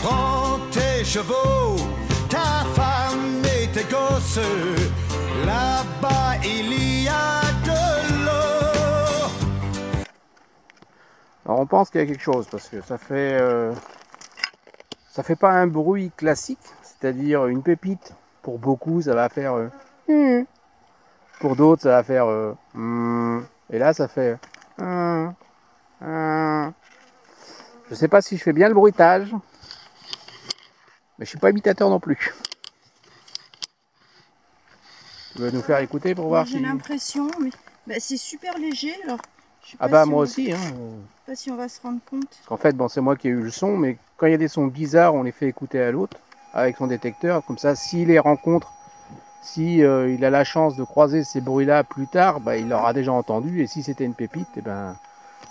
Prends tes chevaux, ta femme et tes gosses, là-bas il y a de l'eau. Alors on pense qu'il y a quelque chose parce que ça fait pas un bruit classique, c'est-à-dire une pépite. Pour beaucoup ça va faire pour d'autres ça va faire et là ça fait je sais pas si je fais bien le bruitage, mais je suis pas imitateur non plus. Tu veux nous faire écouter pour voir si... J'ai l'impression, mais bah, c'est super léger alors. Je sais pas Ah bah si moi on... aussi. Hein. Je sais pas si on va se rendre compte. Parce qu'en fait, bon, c'est moi qui ai eu le son, mais quand il y a des sons bizarres, on les fait écouter à l'autre avec son détecteur. Comme ça, s'il les rencontre, si il a la chance de croiser ces bruits-là plus tard, bah, il l'aura déjà entendu. Et si c'était une pépite, eh ben,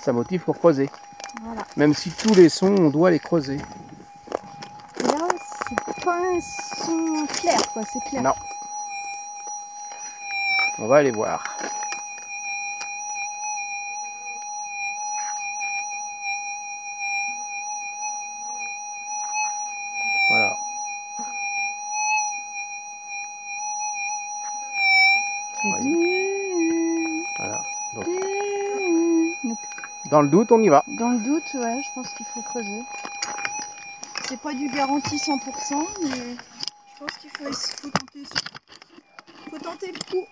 ça motive pour creuser. Voilà. Même si tous les sons, on doit les creuser. Là, c'est pas un son clair, quoi. C'est clair. Non. On va aller voir. Voilà. Voilà. Donc, dans le doute, on y va. Dans le doute, ouais, je pense qu'il faut creuser. C'est pas du garanti 100%, mais je pense qu'il faut tenter le coup.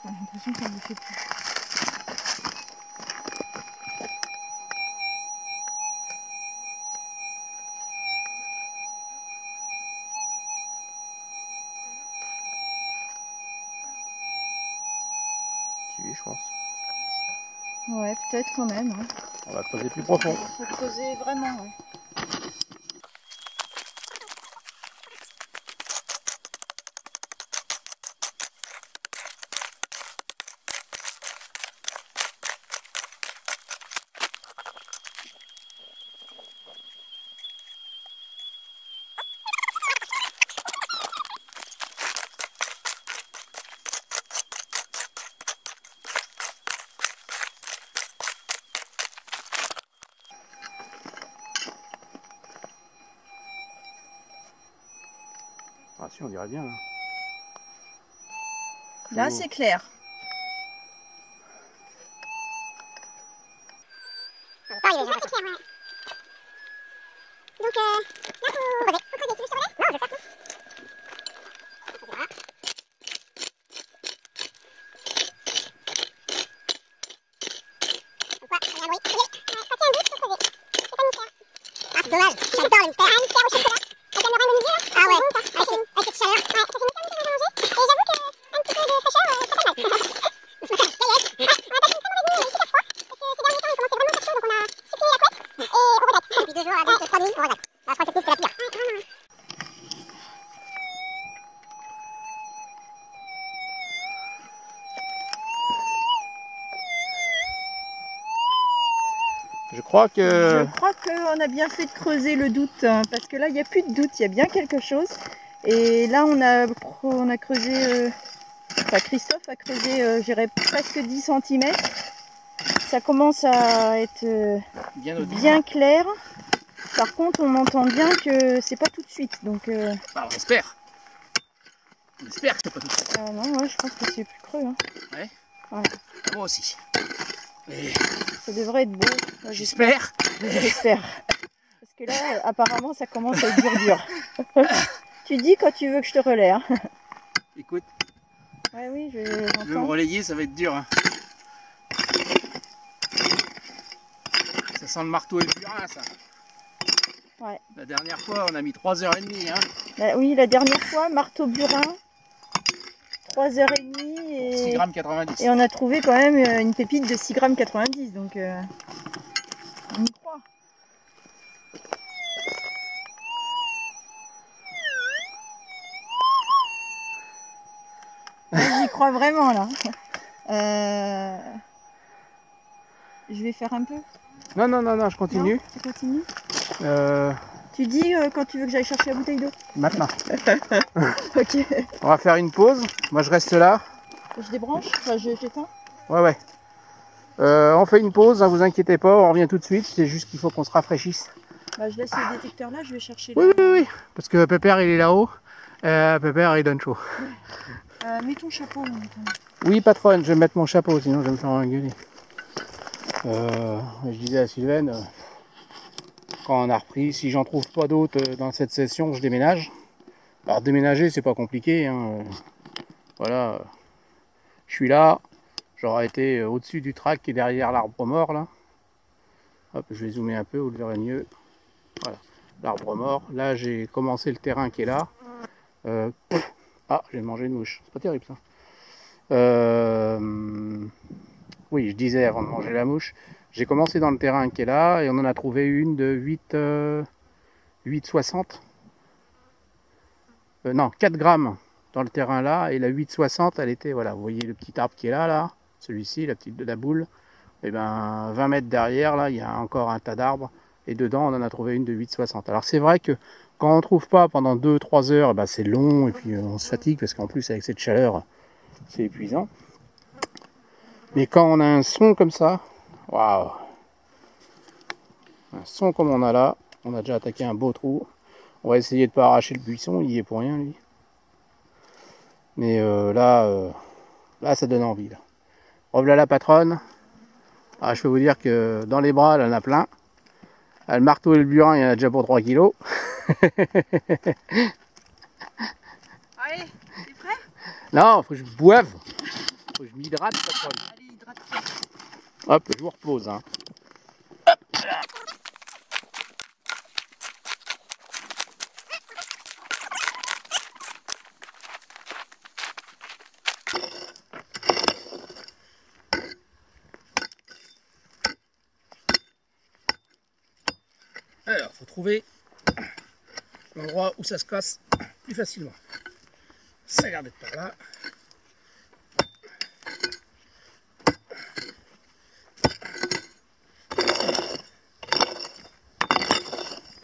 J'ai l'impression que ça ne fait plus. Si, je pense. Ouais, peut-être quand même. Hein. On va creuser plus profond. Il faut creuser vraiment. Ouais. Ah si, on dirait bien là. Là, c'est clair. Là, c'est clair, ouais. Donc, là, faut creuser. Faut creuser, tu veux que je te relève ? Non, je vais faire tout. Voilà. Donc, quoi, il y a un bruit. Ça y est. Quand il y a un doute, faut creuser. C'est pas le mystère. Ah, c'est dommage. J'adore le mystère. Ah, un mystère au chocolat. Avec la meringue au milieu, là. Ah ouais. Bon, ça. Avec cette chaleur. Ouais, ça fait une mystère à manger. Et j'avoue que un petit peu de fraîcheur, ça fait mal. Ça y est. On a passé une très mauvaise nuit, il est super froid. Parce que ces derniers temps, il commençait vraiment à faire chaud, donc on a supprimé la couette. Et on regrette. Depuis 2 jours, donc 3 nuits, on regrette. Là, je crois que cette nuit, c'était la pire. Ouais, vraiment. Je crois que... Je crois qu'on a bien fait de creuser le doute, hein, parce que là, il n'y a plus de doute, il y a bien quelque chose. Et là, on a creusé, enfin Christophe a creusé, j'irais presque 10 cm. Ça commence à être bien clair. Par contre, on entend bien que c'est pas tout de suite. Donc, bah, on espère. On espère que c'est pas tout de suite. non, ouais, je pense que c'est plus creux. Hein. Ouais. Ouais. Moi aussi. Et Ça devrait être beau. Ouais, j'espère. J'espère. Parce que là, apparemment, ça commence à être dur. Tu dis quand tu veux que je te relaie. Hein. Écoute, Ouais, oui, je veux me j'entends. relayer, ça va être dur. Hein. Ça sent le marteau et le burin, ça. Ouais. La dernière fois, on a mis 3h30. Hein. Oui, la dernière fois, marteau burin, 3h30 6 et, grammes 90. et on a trouvé quand même une pépite de 6 grammes 90, donc on y croit. Là, j'y crois vraiment là. Je vais faire un peu. Non, non, non, non, je continue. Non, tu continues. Euh, Tu dis quand tu veux que j'aille chercher la bouteille d'eau. maintenant. Ok. On va faire une pause. Moi, je reste là. Je débranche, enfin j'éteins. Ouais, ouais. On fait une pause, ne vous inquiétez pas, on revient tout de suite. C'est juste qu'il faut qu'on se rafraîchisse. Bah, je laisse le détecteur là, je vais chercher Oui, oui, oui. Parce que Pépère, il est là-haut. Pépère, il donne chaud. mets ton chapeau. Oui, patronne, je vais mettre mon chapeau, sinon je vais me faire engueuler. Je disais à Sylvaine, quand on a repris, si j'en trouve pas d'autres dans cette session, je déménage. Alors déménager, c'est pas compliqué. Hein. Voilà, je suis là. J'aurais été au-dessus du track qui est derrière l'arbre mort là. Hop, je vais zoomer un peu, vous le verrez mieux. Voilà, l'arbre mort. Là, j'ai commencé le terrain qui est là. Ah, j'ai mangé une mouche. C'est pas terrible ça. Oui, je disais avant de manger la mouche, j'ai commencé dans le terrain qui est là et on en a trouvé une de 8,60. Non, 4 grammes dans le terrain là et la 8,60 elle était, voilà, vous voyez le petit arbre qui est là, celui-ci, la petite de la boule. Et ben 20 mètres derrière là, il y a encore un tas d'arbres et dedans on en a trouvé une de 8,60. Alors c'est vrai que quand on trouve pas pendant 2-3 heures, ben, c'est long et puis on se fatigue parce qu'en plus avec cette chaleur, c'est épuisant. Mais quand on a un son comme ça, waouh! Un son comme on a là, on a déjà attaqué un beau trou. On va essayer de pas arracher le buisson, il y est pour rien lui. Mais là, ça donne envie. Là. Revoilà la patronne. Ah, je peux vous dire que dans les bras, elle en a plein. Le marteau et le burin, il y en a déjà pour 3 kilos. Allez, t'es prêt? Non, faut que je boive. Faut que je m'hydrate, patronne. Allez, hydrate-toi. Hop, je vous repose. Hein. Alors, faut trouver l'endroit où ça se casse plus facilement. Ça a l'air d'être par là.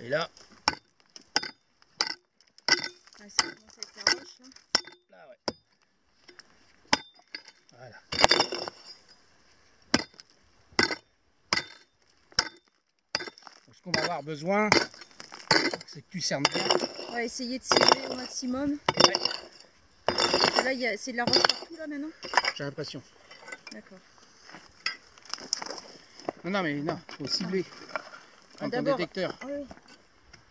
Et là. Ouais, ça commence à être la roche là. Là, ouais. Voilà. Donc, ce qu'on va avoir besoin, c'est que tu cernes bien. On va essayer de serrer au maximum. Ouais. Là, c'est de la roche partout là maintenant. J'ai l'impression. D'accord. Non, non, mais non, faut cibler. Prends ton détecteur. Oui.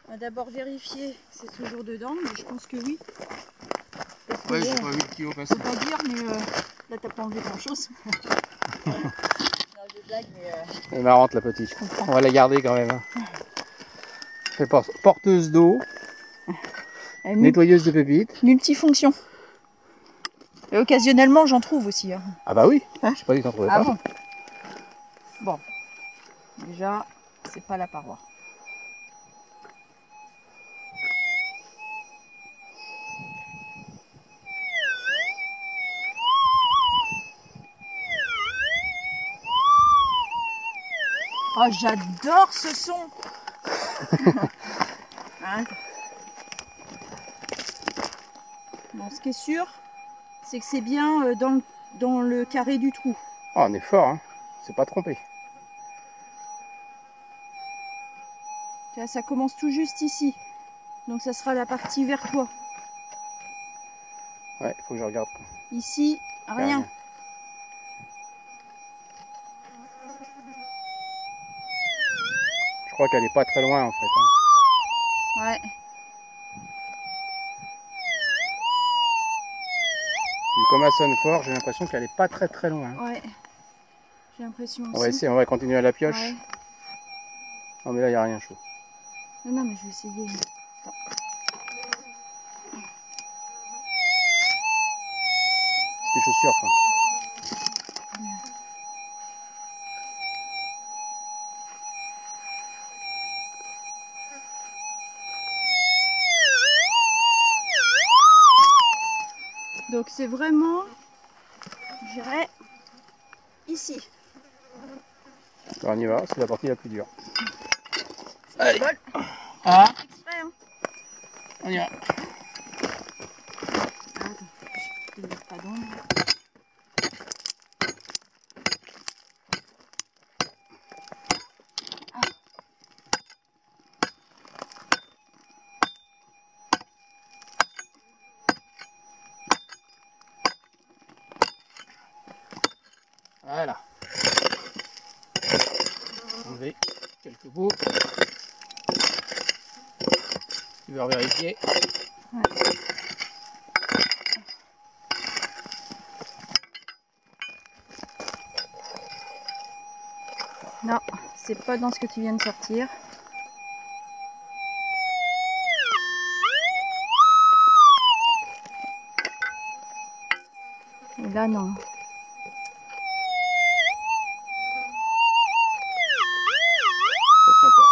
On va d'abord vérifier si c'est toujours dedans, mais je pense que oui. Parce que Ouais, bon, j'ai pas vu le kilo passer. faut pas dire, mais là t'as pas enlevé grand chose. Non, je blague, mais Elle est marrante la petite. On va la garder quand même. Hein. C'est porteuse d'eau, nettoyeuse de pépites. multifonction. Et occasionnellement, j'en trouve aussi. Hein. Ah bah oui, Hein? je sais pas que t'en trouvais Ah pas. bon. Déjà, c'est pas la paroi. Oh, j'adore ce son. Hein. Bon, ce qui est sûr, c'est que c'est bien dans le carré du trou. Oh, on est fort, hein. C'est pas trompé. Là, ça commence tout juste ici. Donc ça sera la partie vers toi. Ouais, faut que je regarde. Ici, rien. Je crois qu'elle est pas très loin en fait. Hein. Ouais. Mais comme elle sonne fort, j'ai l'impression qu'elle est pas très loin. Ouais. J'ai l'impression aussi. On va essayer, on va continuer à la pioche. Ouais. Non mais là il n'y a rien chaud. Non, mais je vais essayer. Attends. tes chaussures. Enfin. Donc c'est vraiment, je dirais, ici. Alors, on y va, c'est la partie la plus dure. Allez. Ah, Exprès, hein. on y va. Attends, je ne pas d'ombre. Voilà. Enlever quelques bouts. Tu veux vérifier. Ouais. Non, c'est pas dans ce que tu viens de sortir. Et là, non. Attention à toi.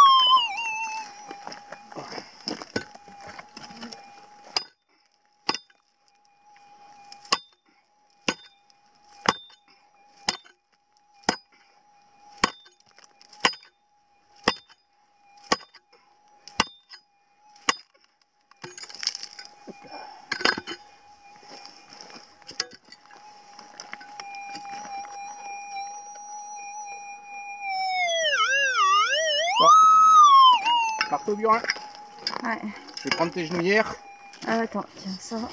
Bon. Marteau burin. Ouais. Je vais prendre tes genouillères. Ah, attends, tiens, ça va.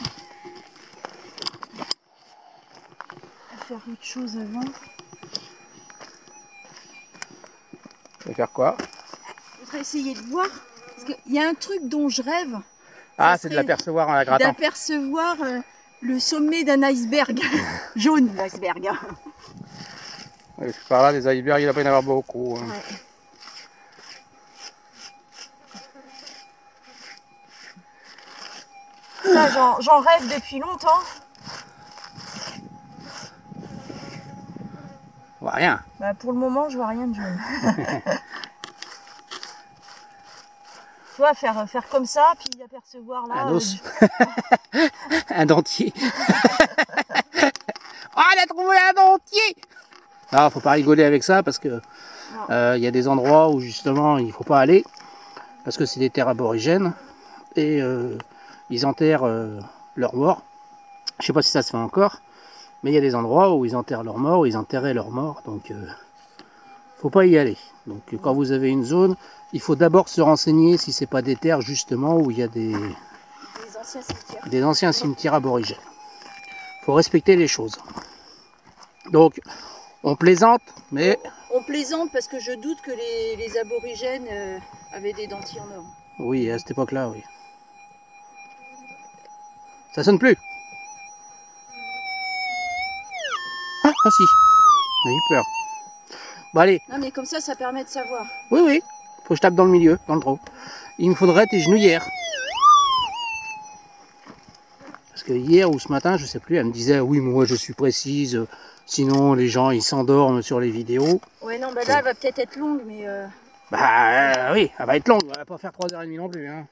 On va faire autre chose avant. Tu vas faire quoi? Je voudrais essayer de voir. Parce qu'il y a un truc dont je rêve. Ah, Ça c'est de serait l'apercevoir en la grattant. d'apercevoir le sommet d'un iceberg. Jaune, l'iceberg. Oui, par là, des icebergs, il va pas y en avoir beaucoup. Hein. Ouais. Ça, j'en rêve depuis longtemps. On voit rien. Bah, pour le moment, je vois rien de jaune. Tu vois, faire comme ça, puis apercevoir là. Un os. Un dentier. Oh, elle a trouvé un dentier! Non, faut pas rigoler avec ça parce que y a des endroits où justement il faut pas aller parce que c'est des terres aborigènes et ils enterrent leurs morts. Je sais pas si ça se fait encore, mais il y a des endroits où ils enterrent leurs morts, où ils enterraient leurs morts, donc faut pas y aller. Donc quand vous avez une zone, il faut d'abord se renseigner si c'est pas des terres justement où il y a des anciens cimetières. des anciens cimetières aborigènes. Faut respecter les choses. Donc on plaisante, mais On plaisante parce que je doute que les aborigènes avaient des dentiers en or. oui, à cette époque-là, oui. Ça sonne plus. Ah si, on a eu peur. Bon allez, Non mais comme ça permet de savoir. oui, oui, faut que je tape dans le milieu, dans le trou. Il me faudrait tes genouillères. Parce que hier ou ce matin, je sais plus, elle me disait, oui, moi je suis précise, sinon les gens ils s'endorment sur les vidéos. Ouais, non, bah là, elle va peut-être être longue, mais... Bah oui, elle va être longue, elle va pas faire 3h30 non plus. Hein.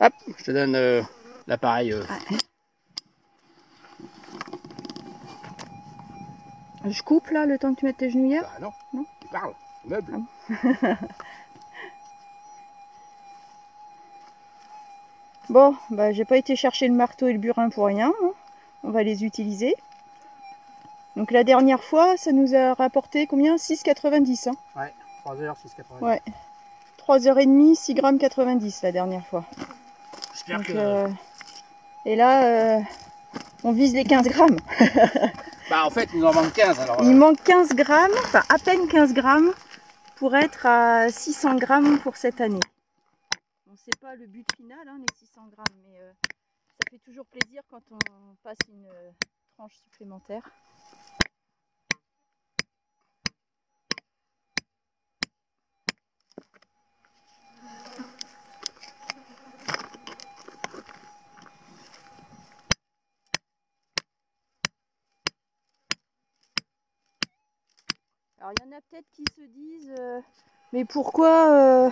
Hop, je te donne l'appareil. Ouais. Je coupe là, le temps que tu mettes tes genouillères? Bah non, Non, tu parles, meuble. Ah. Bon, bah j'ai pas été chercher le marteau et le burin pour rien, hein. On va les utiliser. Donc la dernière fois, ça nous a rapporté combien? 6,90 hein. Ouais, 3h, 6,90. Ouais. 3h30, 6,90 g la dernière fois. J'espère Donc, que... et là, on vise les 15 grammes. Bah en fait, il nous en manque 15 alors. Il manque 15 grammes, enfin à peine 15 grammes pour être à 600 grammes pour cette année. Bon, c'est pas le but final, hein, les 600 grammes, mais ça fait toujours plaisir quand on passe une tranche supplémentaire. Alors il y en a peut-être qui se disent mais pourquoi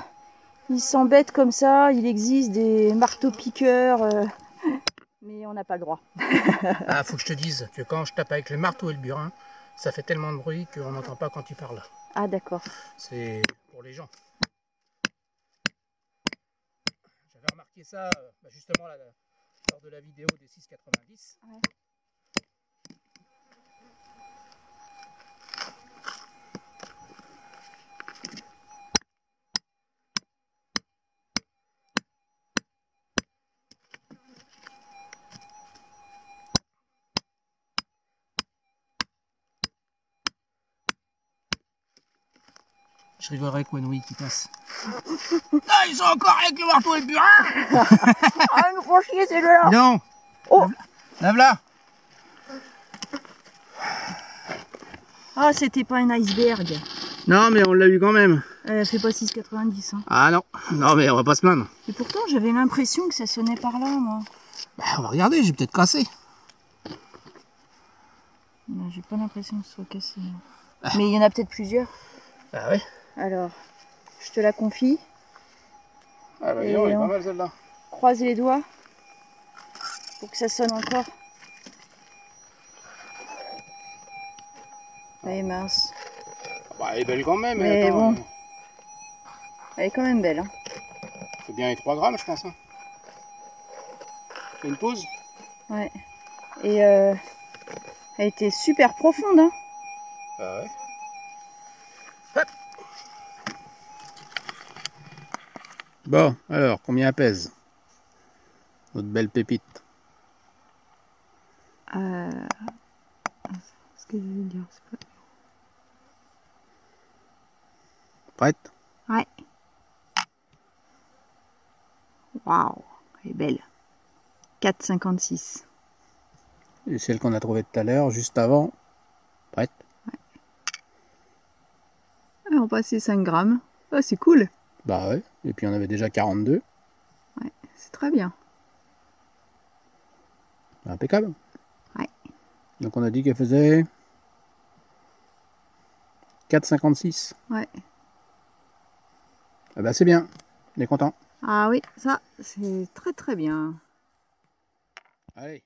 ils s'embêtent comme ça? Il existe des marteaux-piqueurs, mais on n'a pas le droit. Ah, faut que je te dise que quand je tape avec le marteau et le burin, ça fait tellement de bruit qu'on n'entend pas quand tu parles. Ah d'accord. C'est pour les gens. J'avais remarqué ça justement là, lors de la vidéo des 6,90. Ouais. Je rigolerais avec Wenouille qui passe. Ah, ils sont encore avec le marteau et le burin. Ah, ils nous font chier ces deux-là. Non. Oh. Lave-la. Ah, c'était pas un iceberg. Non, mais on l'a eu quand même. Elle fait pas 6,90. Hein. Ah non. Non, mais on va pas se plaindre. Et pourtant, j'avais l'impression que ça sonnait par là, moi. Bah, on va regarder, j'ai peut-être cassé. Non, j'ai pas l'impression que ce soit cassé. Mais il y en a peut-être plusieurs. Ah ouais. Alors, je te la confie. Ah bah, Et elle est on- pas mal celle-là. Croise les doigts pour que ça sonne encore. Elle est mince. Bah, elle est belle quand même. Mais attends, bon. Elle est quand même belle. Hein. C'est bien les 3 grammes, je pense. Hein. Fais une pause. Ouais. Et elle était super profonde. Hein. Ah ouais. Hop. Bon, alors, combien elle pèse? Notre belle pépite. Ce que je veux dire, c'est pas... Prête? Ouais. Waouh, elle est belle. 4,56. Et celle qu'on a trouvée tout à l'heure, juste avant. Prête? Ah, on passait 5 grammes. Oh, c'est cool. Bah ouais. Et puis on avait déjà 42. Ouais, c'est très bien. Impeccable. Ouais. Donc on a dit qu'elle faisait 4,56. Ouais. Ah bah c'est bien. On est content. Ah oui, ça, c'est très très bien. Allez.